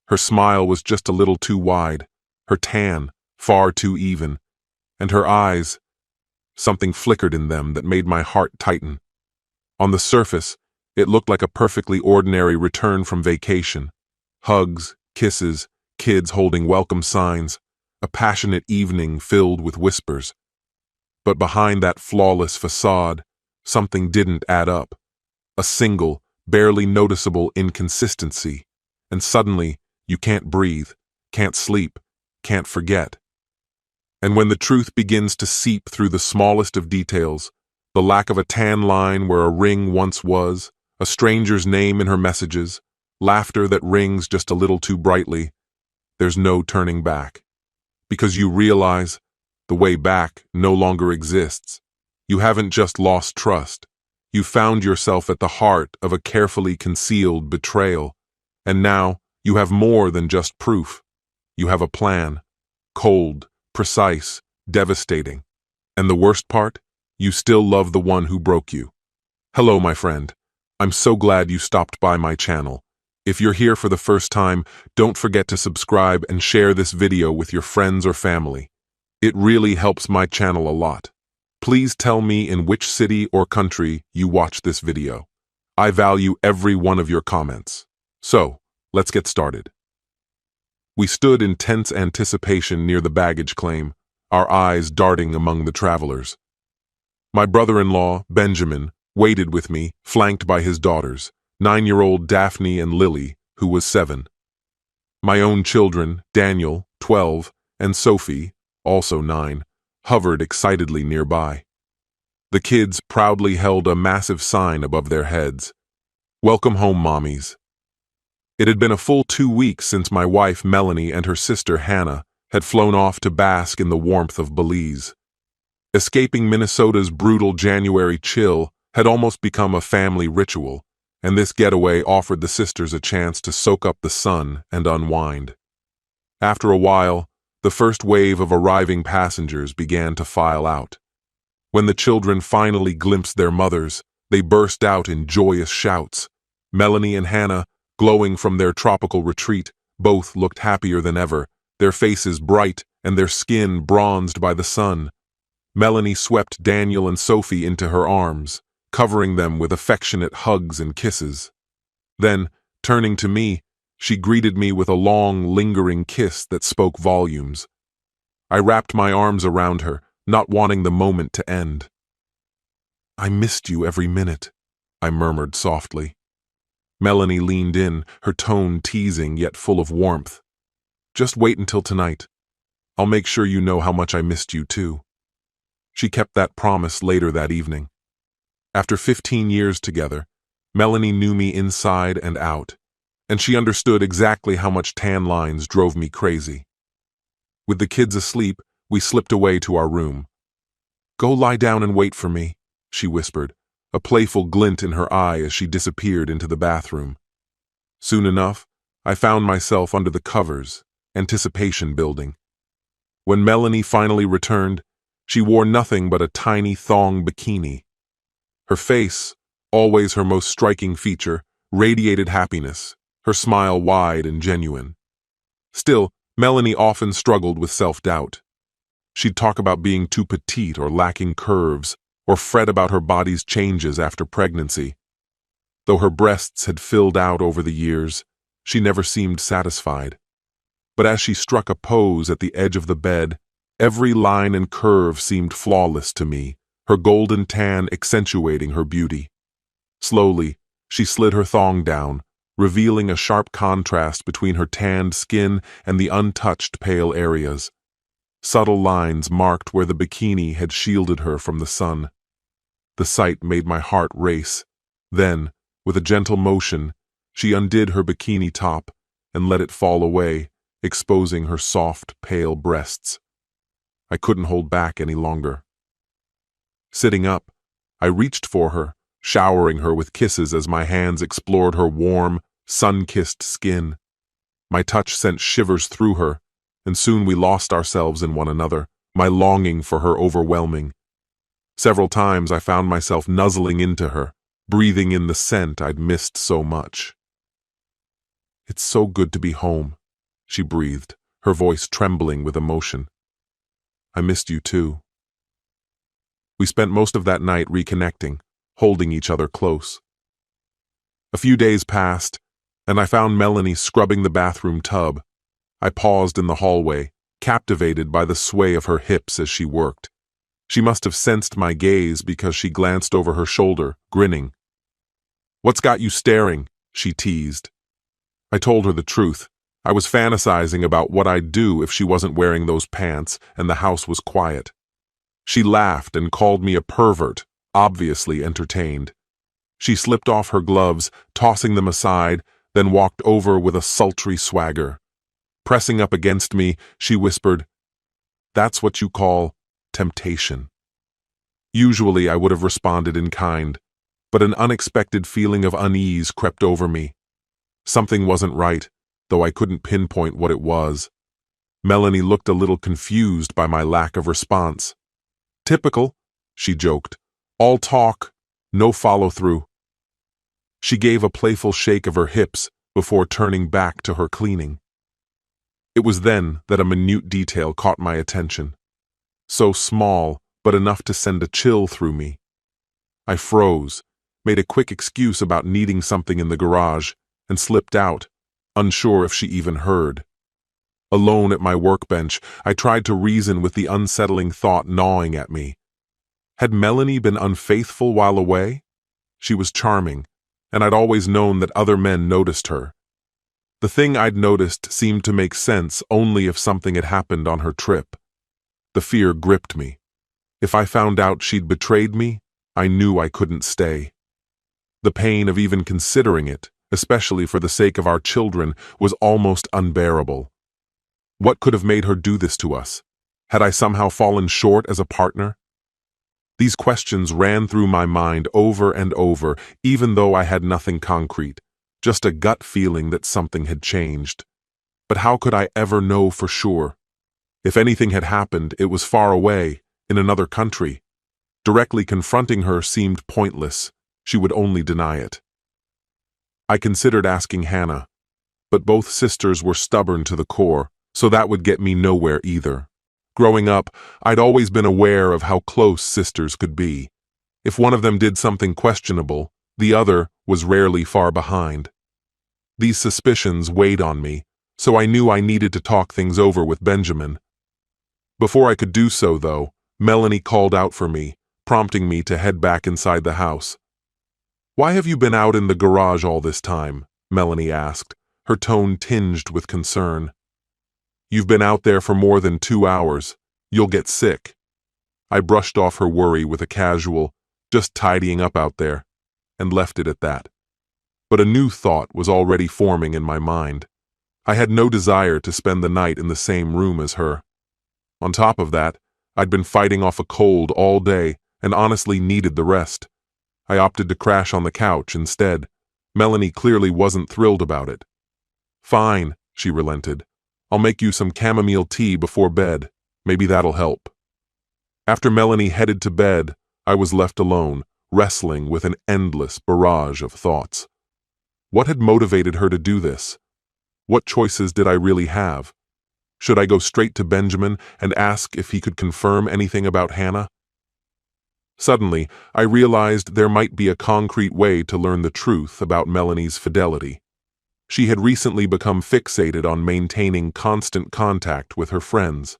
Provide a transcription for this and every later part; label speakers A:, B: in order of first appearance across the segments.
A: Her smile was just a little too wide, her tan far too even, and her eyes, something flickered in them that made my heart tighten. On the surface, it looked like a perfectly ordinary return from vacation. Hugs, kisses, kids holding welcome signs, a passionate evening filled with whispers. But behind that flawless facade, something didn't add up. A single, barely noticeable inconsistency, and suddenly you can't breathe, can't sleep, can't forget. And when the truth begins to seep through the smallest of details, the lack of a tan line where a ring once was, a stranger's name in her messages, laughter that rings just a little too brightly, there's no turning back. Because you realize the way back no longer exists. You haven't just lost trust. You found yourself at the heart of a carefully concealed betrayal. And now you have more than just proof. You have a plan. Cold, precise, devastating. And the worst part? You still love the one who broke you. Hello, my friend. I'm so glad you stopped by my channel. If you're here for the first time, don't forget to subscribe and share this video with your friends or family. It really helps my channel a lot. Please tell me in which city or country you watch this video. I value every one of your comments. So, let's get started. We stood in tense anticipation near the baggage claim, our eyes darting among the travelers. My brother-in-law, Benjamin, waited with me, flanked by his daughters, 9-year-old Daphne and Lily, who was 7. My own children, Daniel, 12, and Sophie, also 9, hovered excitedly nearby. The kids proudly held a massive sign above their heads. "Welcome home, mommies." It had been a full 2 weeks since my wife Melanie and her sister Hannah had flown off to bask in the warmth of Belize. Escaping Minnesota's brutal January chill had almost become a family ritual, and this getaway offered the sisters a chance to soak up the sun and unwind. After a while, the first wave of arriving passengers began to file out. When the children finally glimpsed their mothers, they burst out in joyous shouts. Melanie and Hannah, glowing from their tropical retreat, both looked happier than ever, their faces bright and their skin bronzed by the sun. Melanie swept Daniel and Sophie into her arms, covering them with affectionate hugs and kisses. Then, turning to me, she greeted me with a long, lingering kiss that spoke volumes. I wrapped my arms around her, not wanting the moment to end. "I missed you every minute," I murmured softly. Melanie leaned in, her tone teasing yet full of warmth. "Just wait until tonight. I'll make sure you know how much I missed you too." She kept that promise later that evening. After 15 years together, Melanie knew me inside and out, and she understood exactly how much tan lines drove me crazy. With the kids asleep, we slipped away to our room. "Go lie down and wait for me," she whispered, a playful glint in her eye as she disappeared into the bathroom. Soon enough, I found myself under the covers, anticipation building. When Melanie finally returned, she wore nothing but a tiny thong bikini. Her face, always her most striking feature, radiated happiness, her smile wide and genuine. Still, Melanie often struggled with self-doubt. She'd talk about being too petite or lacking curves, or fret about her body's changes after pregnancy. Though her breasts had filled out over the years, she never seemed satisfied. But as she struck a pose at the edge of the bed, every line and curve seemed flawless to me, her golden tan accentuating her beauty. Slowly, she slid her thong down, revealing a sharp contrast between her tanned skin and the untouched pale areas. Subtle lines marked where the bikini had shielded her from the sun. The sight made my heart race. Then, with a gentle motion, she undid her bikini top and let it fall away, exposing her soft, pale breasts. I couldn't hold back any longer. Sitting up, I reached for her, showering her with kisses as my hands explored her warm, sun-kissed skin. My touch sent shivers through her, and soon we lost ourselves in one another, my longing for her overwhelming. Several times I found myself nuzzling into her, breathing in the scent I'd missed so much. "It's so good to be home," she breathed, her voice trembling with emotion. I missed you too. We spent most of that night reconnecting, holding each other close. A few days passed, and I found Melanie scrubbing the bathroom tub. I paused in the hallway, captivated by the sway of her hips as she worked. She must have sensed my gaze because she glanced over her shoulder, grinning. "What's got you staring?" she teased. I told her the truth. I was fantasizing about what I'd do if she wasn't wearing those pants and the house was quiet. She laughed and called me a pervert, obviously entertained. She slipped off her gloves, tossing them aside, then walked over with a sultry swagger. Pressing up against me, she whispered, "That's what you call temptation." Usually I would have responded in kind, but an unexpected feeling of unease crept over me. Something wasn't right, though I couldn't pinpoint what it was. Melanie looked a little confused by my lack of response. "Typical," she joked. "All talk, no follow-through." She gave a playful shake of her hips before turning back to her cleaning. It was then that a minute detail caught my attention. So small, but enough to send a chill through me. I froze, made a quick excuse about needing something in the garage, and slipped out, unsure if she even heard. Alone at my workbench, I tried to reason with the unsettling thought gnawing at me. Had Melanie been unfaithful while away? She was charming, and I'd always known that other men noticed her. The thing I'd noticed seemed to make sense only if something had happened on her trip. The fear gripped me. If I found out she'd betrayed me, I knew I couldn't stay. The pain of even considering it, especially for the sake of our children, was almost unbearable. What could have made her do this to us? Had I somehow fallen short as a partner? These questions ran through my mind over and over, even though I had nothing concrete, just a gut feeling that something had changed. But how could I ever know for sure? If anything had happened, it was far away, in another country. Directly confronting her seemed pointless. She would only deny it. I considered asking Hannah, but both sisters were stubborn to the core, so that would get me nowhere either. Growing up, I'd always been aware of how close sisters could be. If one of them did something questionable, the other was rarely far behind. These suspicions weighed on me, so I knew I needed to talk things over with Benjamin. Before I could do so, though, Melanie called out for me, prompting me to head back inside the house. "Why have you been out in the garage all this time?" Melanie asked, her tone tinged with concern. "You've been out there for more than 2 hours. You'll get sick." I brushed off her worry with a casual, "Just tidying up out there," and left it at that. But a new thought was already forming in my mind. I had no desire to spend the night in the same room as her. On top of that, I'd been fighting off a cold all day and honestly needed the rest. I opted to crash on the couch instead. Melanie clearly wasn't thrilled about it. "Fine," she relented. "I'll make you some chamomile tea before bed. Maybe that'll help." After Melanie headed to bed, I was left alone, wrestling with an endless barrage of thoughts. What had motivated her to do this? What choices did I really have? Should I go straight to Benjamin and ask if he could confirm anything about Hannah? Suddenly, I realized there might be a concrete way to learn the truth about Melanie's fidelity. She had recently become fixated on maintaining constant contact with her friends.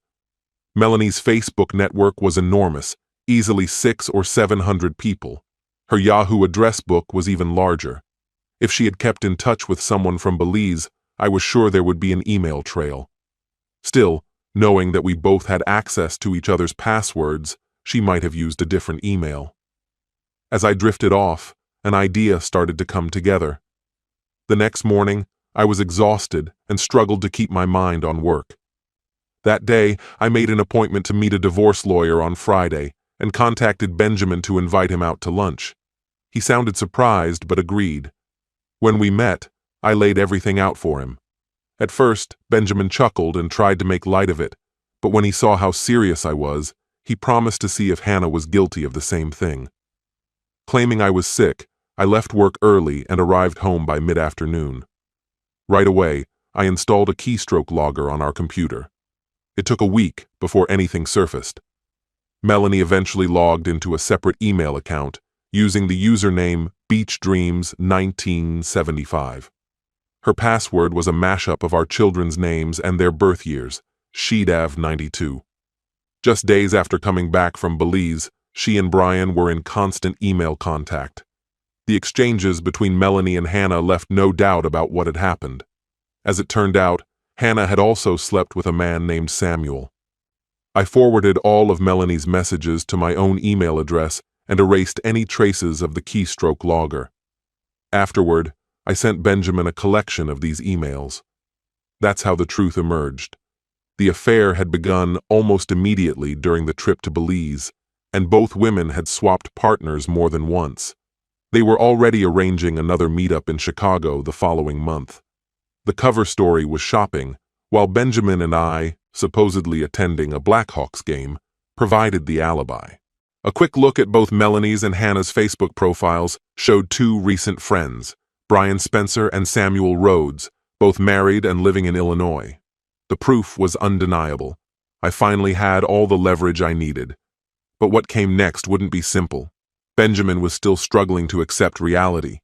A: Melanie's Facebook network was enormous, easily 600 or 700 people. Her Yahoo address book was even larger. If she had kept in touch with someone from Belize, I was sure there would be an email trail. Still, knowing that we both had access to each other's passwords, she might have used a different email. As I drifted off, an idea started to come together. The next morning, I was exhausted and struggled to keep my mind on work. That day, I made an appointment to meet a divorce lawyer on Friday and contacted Benjamin to invite him out to lunch. He sounded surprised but agreed. When we met, I laid everything out for him. At first, Benjamin chuckled and tried to make light of it, but when he saw how serious I was, he promised to see if Hannah was guilty of the same thing. Claiming I was sick, I left work early and arrived home by mid-afternoon. Right away, I installed a keystroke logger on our computer. It took a week before anything surfaced. Melanie eventually logged into a separate email account using the username BeachDreams1975. Her password was a mashup of our children's names and their birth years, Shedav92. Just days after coming back from Belize, she and Brian were in constant email contact. The exchanges between Melanie and Hannah left no doubt about what had happened. As it turned out, Hannah had also slept with a man named Samuel. I forwarded all of Melanie's messages to my own email address and erased any traces of the keystroke logger. Afterward, I sent Benjamin a collection of these emails. That's how the truth emerged. The affair had begun almost immediately during the trip to Belize, and both women had swapped partners more than once. They were already arranging another meetup in Chicago the following month. The cover story was shopping, while Benjamin and I, supposedly attending a Blackhawks game, provided the alibi. A quick look at both Melanie's and Hannah's Facebook profiles showed two recent friends, Brian Spencer and Samuel Rhodes, both married and living in Illinois. The proof was undeniable. I finally had all the leverage I needed. But what came next wouldn't be simple. Benjamin was still struggling to accept reality.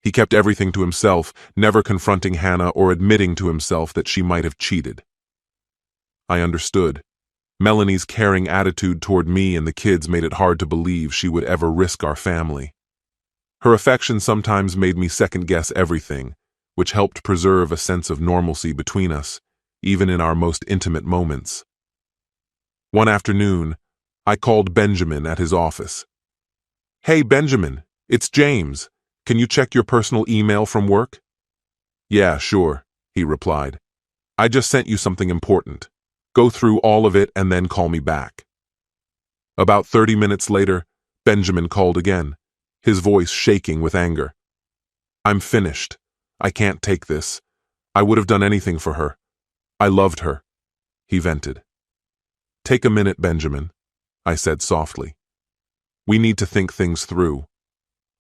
A: He kept everything to himself, never confronting Hannah or admitting to himself that she might have cheated. I understood. Melanie's caring attitude toward me and the kids made it hard to believe she would ever risk our family. Her affection sometimes made me second-guess everything, which helped preserve a sense of normalcy between us, even in our most intimate moments. One afternoon, I called Benjamin at his office. "Hey, Benjamin, it's James. Can you check your personal email from work?" "Yeah, sure," he replied. "I just sent you something important. Go through all of it and then call me back." About 30 minutes later, Benjamin called again, his voice shaking with anger. "I'm finished. I can't take this. I would have done anything for her. I loved her," he vented. "Take a minute, Benjamin," I said softly. "We need to think things through.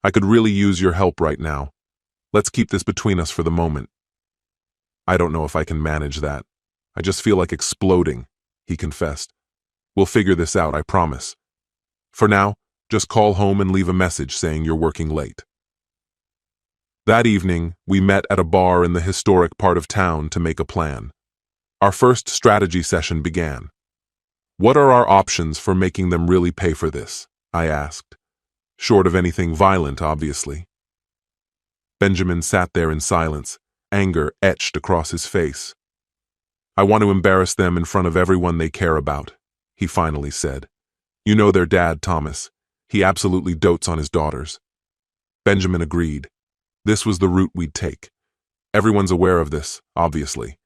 A: I could really use your help right now. Let's keep this between us for the moment." "I don't know if I can manage that. I just feel like exploding," he confessed. "We'll figure this out, I promise. For now, just call home and leave a message saying you're working late." That evening, we met at a bar in the historic part of town to make a plan. Our first strategy session began. "What are our options for making them really pay for this?" I asked. Short of anything violent, obviously. Benjamin sat there in silence, anger etched across his face. "I want to embarrass them in front of everyone they care about," he finally said. "You know their dad, Thomas. He absolutely dotes on his daughters." Benjamin agreed. This was the route we'd take. Everyone's aware of this, obviously.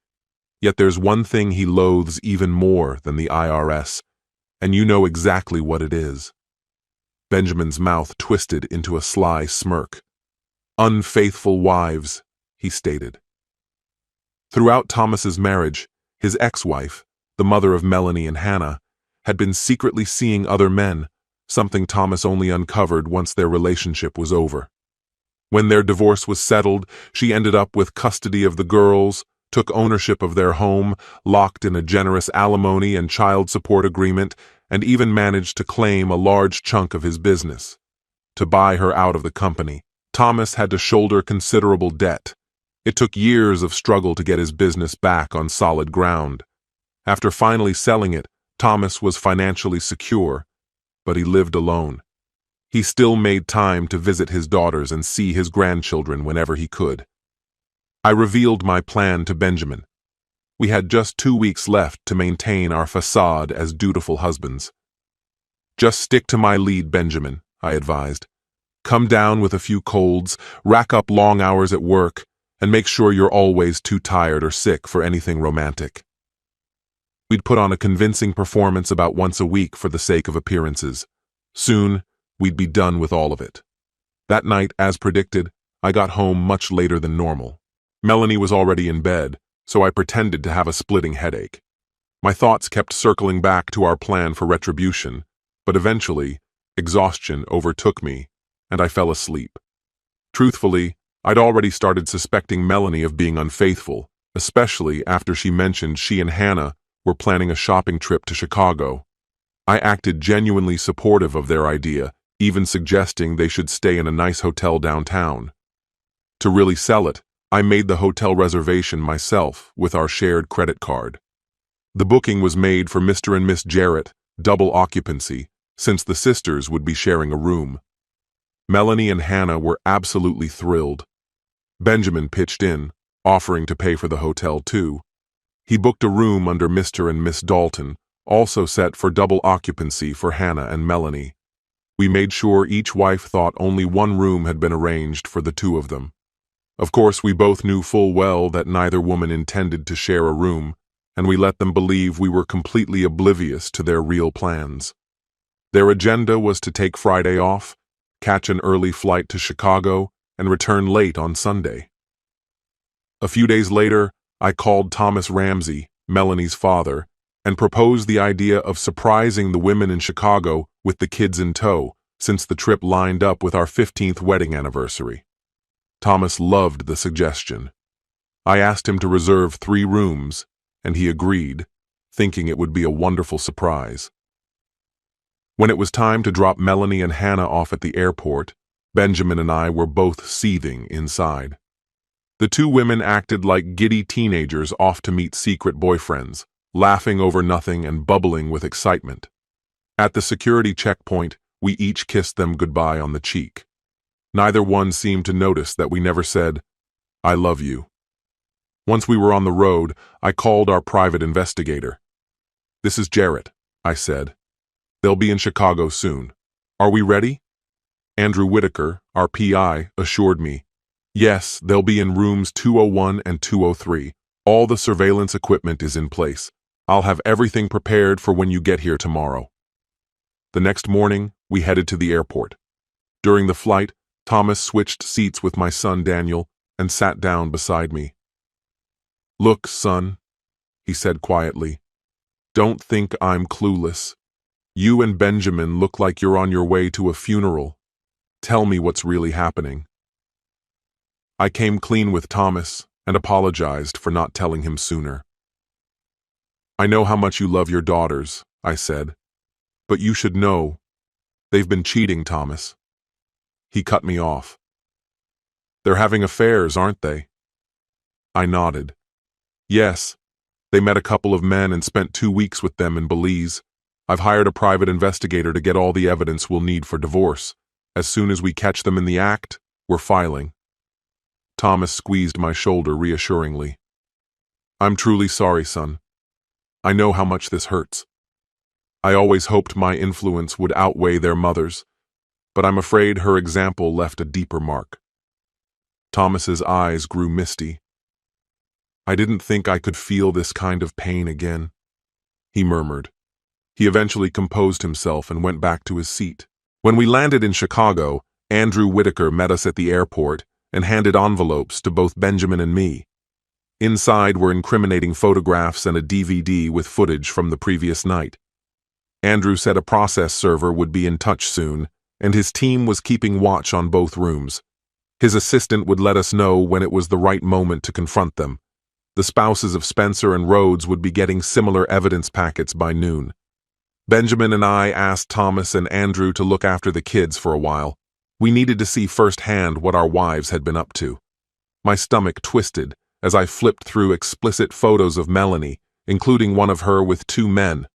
A: Yet there's one thing he loathes even more than the IRS, and you know exactly what it is. Benjamin's mouth twisted into a sly smirk. "Unfaithful wives," he stated. Throughout Thomas's marriage, his ex-wife, the mother of Melanie and Hannah, had been secretly seeing other men, something Thomas only uncovered once their relationship was over. When their divorce was settled, she ended up with custody of the girls, took ownership of their home, locked in a generous alimony and child support agreement, and even managed to claim a large chunk of his business. To buy her out of the company, Thomas had to shoulder considerable debt. It took years of struggle to get his business back on solid ground. After finally selling it, Thomas was financially secure, but he lived alone. He still made time to visit his daughters and see his grandchildren whenever he could. I revealed my plan to Benjamin. We had just 2 weeks left to maintain our facade as dutiful husbands. "Just stick to my lead, Benjamin," I advised. "Come down with a few colds, rack up long hours at work, and make sure you're always too tired or sick for anything romantic." We'd put on a convincing performance about once a week for the sake of appearances. Soon, we'd be done with all of it. That night, as predicted, I got home much later than normal. Melanie was already in bed, so I pretended to have a splitting headache. My thoughts kept circling back to our plan for retribution, but eventually, exhaustion overtook me, and I fell asleep. Truthfully, I'd already started suspecting Melanie of being unfaithful, especially after she mentioned she and Hannah were planning a shopping trip to Chicago. I acted genuinely supportive of their idea, even suggesting they should stay in a nice hotel downtown. To really sell it, I made the hotel reservation myself with our shared credit card. The booking was made for Mr. and Miss Jarrett, double occupancy, since the sisters would be sharing a room. Melanie and Hannah were absolutely thrilled. Benjamin pitched in, offering to pay for the hotel too. He booked a room under Mr. and Miss Dalton, also set for double occupancy for Hannah and Melanie. We made sure each wife thought only one room had been arranged for the two of them. Of course, we both knew full well that neither woman intended to share a room, and we let them believe we were completely oblivious to their real plans. Their agenda was to take Friday off, catch an early flight to Chicago, and return late on Sunday. A few days later, I called Thomas Ramsey, Melanie's father, and proposed the idea of surprising the women in Chicago with the kids in tow, since the trip lined up with our 15th wedding anniversary. Thomas loved the suggestion. I asked him to reserve 3 rooms, and he agreed, thinking it would be a wonderful surprise. When it was time to drop Melanie and Hannah off at the airport, Benjamin and I were both seething inside. The two women acted like giddy teenagers off to meet secret boyfriends, laughing over nothing and bubbling with excitement. At the security checkpoint, we each kissed them goodbye on the cheek. Neither one seemed to notice that we never said, "I love you." Once we were on the road, I called our private investigator. "This is Jarrett," I said. "They'll be in Chicago soon. Are we ready?" Andrew Whitaker, our PI, assured me, "Yes, they'll be in rooms 201 and 203. All the surveillance equipment is in place. I'll have everything prepared for when you get here tomorrow." The next morning, we headed to the airport. During the flight, Thomas switched seats with my son Daniel and sat down beside me. "Look, son," he said quietly, "don't think I'm clueless. You and Benjamin look like you're on your way to a funeral. Tell me what's really happening." I came clean with Thomas and apologized for not telling him sooner. "I know how much you love your daughters," I said, "but you should know. They've been cheating, Thomas." He cut me off. "They're having affairs, aren't they?" I nodded. "Yes. They met a couple of men and spent 2 weeks with them in Belize. I've hired a private investigator to get all the evidence we'll need for divorce. As soon as we catch them in the act, we're filing." Thomas squeezed my shoulder reassuringly. "I'm truly sorry, son. I know how much this hurts. I always hoped my influence would outweigh their mother's, but I'm afraid her example left a deeper mark." Thomas's eyes grew misty. "I didn't think I could feel this kind of pain again," he murmured. He eventually composed himself and went back to his seat. When we landed in Chicago, Andrew Whitaker met us at the airport and handed envelopes to both Benjamin and me. Inside were incriminating photographs and a DVD with footage from the previous night. Andrew said a process server would be in touch soon, and his team was keeping watch on both rooms. His assistant would let us know when it was the right moment to confront them. The spouses of Spencer and Rhodes would be getting similar evidence packets by noon. Benjamin and I asked Thomas and Andrew to look after the kids for a while. We needed to see firsthand what our wives had been up to. My stomach twisted as I flipped through explicit photos of Melanie, including one of her with 2 men.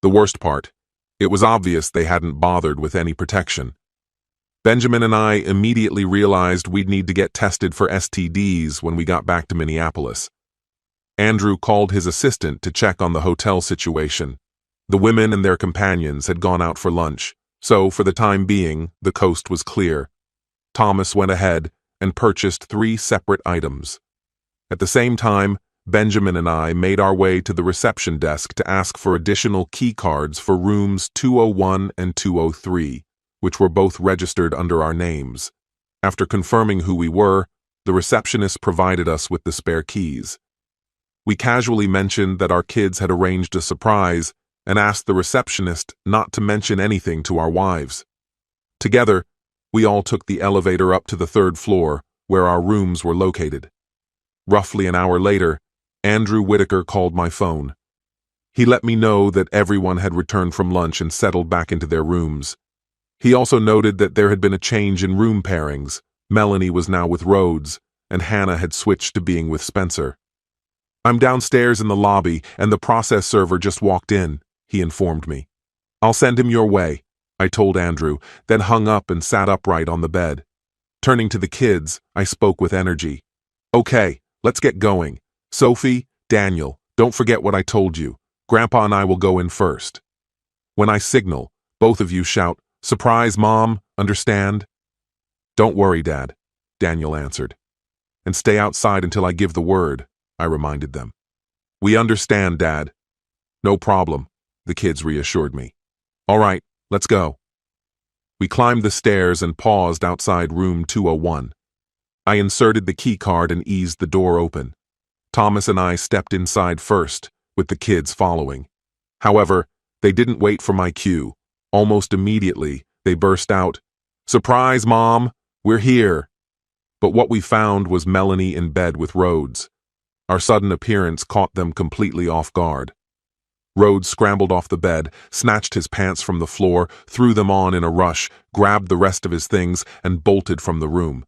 A: The worst part, it was obvious they hadn't bothered with any protection. Benjamin and I immediately realized we'd need to get tested for STDs when we got back to Minneapolis. Andrew called his assistant to check on the hotel situation. The women and their companions had gone out for lunch, so for the time being, the coast was clear. Thomas went ahead and purchased 3 separate items. At the same time, Benjamin and I made our way to the reception desk to ask for additional key cards for rooms 201 and 203, which were both registered under our names. After confirming who we were, the receptionist provided us with the spare keys. We casually mentioned that our kids had arranged a surprise and asked the receptionist not to mention anything to our wives. Together, we all took the elevator up to the 3rd floor, where our rooms were located. Roughly an hour later, Andrew Whitaker called my phone. He let me know that everyone had returned from lunch and settled back into their rooms. He also noted that there had been a change in room pairings. Melanie was now with Rhodes, and Hannah had switched to being with Spencer. "I'm downstairs in the lobby, and the process server just walked in," he informed me. "I'll send him your way," I told Andrew, then hung up and sat upright on the bed. Turning to the kids, I spoke with energy. "Okay, let's get going. Sophie, Daniel, don't forget what I told you. Grandpa and I will go in first. When I signal, both of you shout, 'Surprise, Mom,' understand?" "Don't worry, Dad," Daniel answered. "And stay outside until I give the word," I reminded them. "We understand, Dad." "No problem," the kids reassured me. "All right, let's go." We climbed the stairs and paused outside room 201. I inserted the key card and eased the door open. Thomas and I stepped inside first, with the kids following. However, they didn't wait for my cue. Almost immediately, they burst out, "Surprise, Mom! We're here!" But what we found was Melanie in bed with Rhodes. Our sudden appearance caught them completely off guard. Rhodes scrambled off the bed, snatched his pants from the floor, threw them on in a rush, grabbed the rest of his things, and bolted from the room.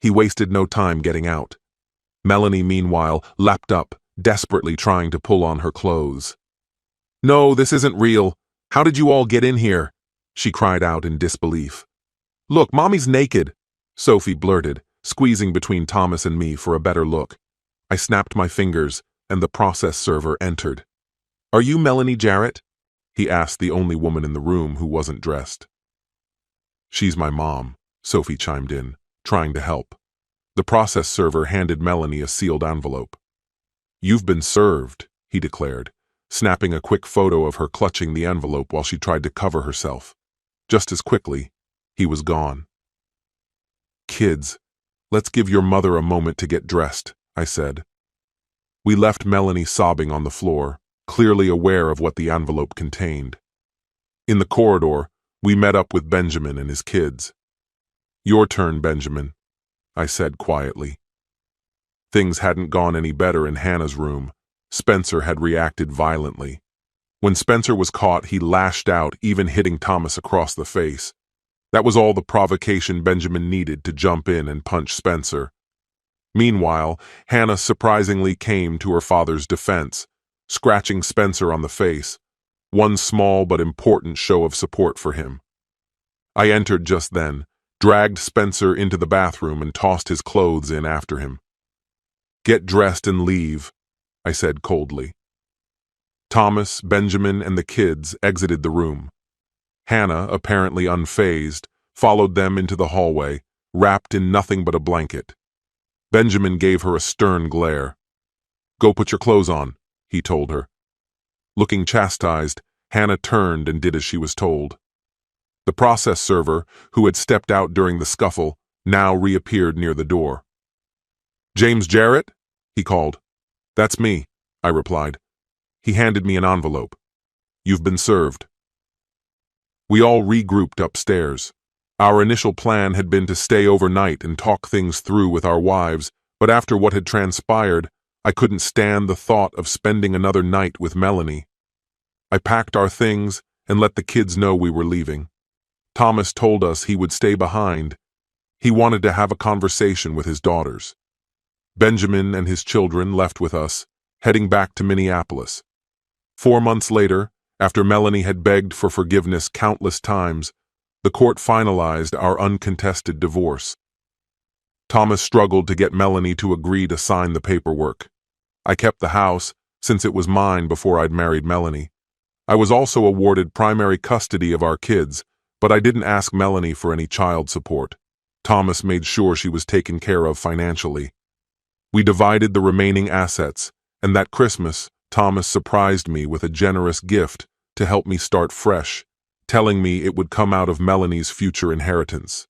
A: He wasted no time getting out. Melanie, meanwhile, leapt up, desperately trying to pull on her clothes. "No, this isn't real. How did you all get in here?" she cried out in disbelief. "Look, Mommy's naked," Sophie blurted, squeezing between Thomas and me for a better look. I snapped my fingers, and the process server entered. "Are you Melanie Jarrett?" he asked the only woman in the room who wasn't dressed. "She's my mom," Sophie chimed in, trying to help. The process server handed Melanie a sealed envelope. "You've been served," he declared, snapping a quick photo of her clutching the envelope while she tried to cover herself. Just as quickly, he was gone. "Kids, let's give your mother a moment to get dressed," I said. We left Melanie sobbing on the floor, clearly aware of what the envelope contained. In the corridor, we met up with Benjamin and his kids. "Your turn, Benjamin," I said quietly. Things hadn't gone any better in Hannah's room. Spencer had reacted violently. When Spencer was caught, he lashed out, even hitting Thomas across the face. That was all the provocation Benjamin needed to jump in and punch Spencer. Meanwhile, Hannah surprisingly came to her father's defense, scratching Spencer on the face, one small but important show of support for him. I entered just then, dragged Spencer into the bathroom and tossed his clothes in after him. "Get dressed and leave," I said coldly. Thomas, Benjamin, and the kids exited the room. Hannah, apparently unfazed, followed them into the hallway, wrapped in nothing but a blanket. Benjamin gave her a stern glare. "Go put your clothes on," he told her. Looking chastised, Hannah turned and did as she was told. The process server, who had stepped out during the scuffle, now reappeared near the door. "James Jarrett?" he called. "That's me," I replied. He handed me an envelope. "You've been served." We all regrouped upstairs. Our initial plan had been to stay overnight and talk things through with our wives, but after what had transpired, I couldn't stand the thought of spending another night with Melanie. I packed our things and let the kids know we were leaving. Thomas told us he would stay behind. He wanted to have a conversation with his daughters. Benjamin and his children left with us, heading back to Minneapolis. 4 months later, after Melanie had begged for forgiveness countless times, the court finalized our uncontested divorce. Thomas struggled to get Melanie to agree to sign the paperwork. I kept the house, since it was mine before I'd married Melanie. I was also awarded primary custody of our kids, but I didn't ask Melanie for any child support. Thomas made sure she was taken care of financially. We divided the remaining assets, and that Christmas, Thomas surprised me with a generous gift to help me start fresh, telling me it would come out of Melanie's future inheritance.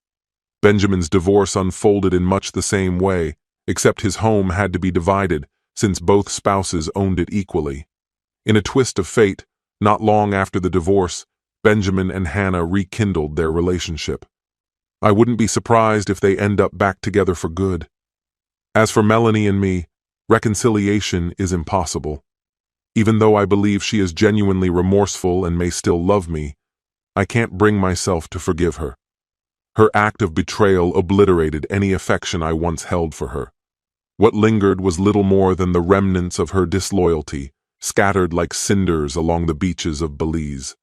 A: Benjamin's divorce unfolded in much the same way, except his home had to be divided, since both spouses owned it equally. In a twist of fate, not long after the divorce, Benjamin and Hannah rekindled their relationship. I wouldn't be surprised if they end up back together for good. As for Melanie and me, Reconciliation is impossible. Even though I believe she is genuinely remorseful and may still love me, I can't bring myself to forgive her. Her act of betrayal obliterated any affection I once held for her. What lingered was little more than the remnants of her disloyalty, scattered like cinders along the beaches of Belize.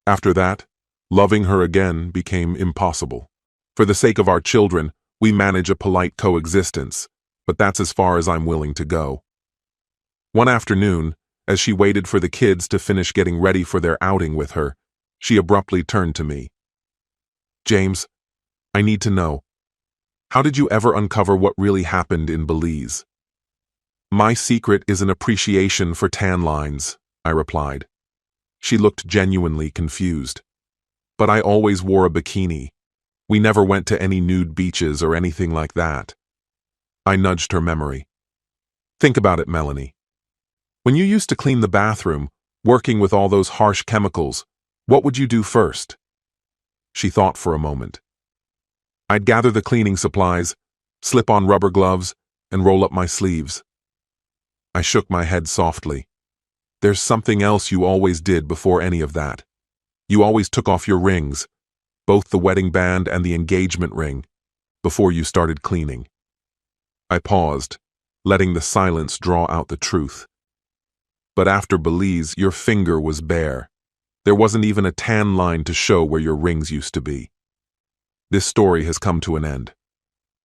A: After that, loving her again became impossible. For the sake of our children, we manage a polite coexistence, but that's as far as I'm willing to go. One afternoon, as she waited for the kids to finish getting ready for their outing with her, she abruptly turned to me. "James, I need to know. How did you ever uncover what really happened in Belize?" "My secret is an appreciation for tan lines," I replied. She looked genuinely confused. "But I always wore a bikini. We never went to any nude beaches or anything like that." I nudged her memory. "Think about it, Melanie. When you used to clean the bathroom, working with all those harsh chemicals, what would you do first?" She thought for a moment. "I'd gather the cleaning supplies, slip on rubber gloves, and roll up my sleeves." I shook my head softly. "There's something else you always did before any of that. You always took off your rings, both the wedding band and the engagement ring, before you started cleaning." I paused, letting the silence draw out the truth. "But after Belize, your finger was bare. There wasn't even a tan line to show where your rings used to be." This story has come to an end.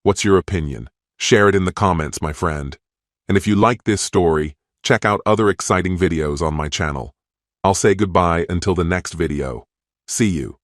A: What's your opinion? Share it in the comments, my friend. And if you like this story, check out other exciting videos on my channel. I'll say goodbye until the next video. See you.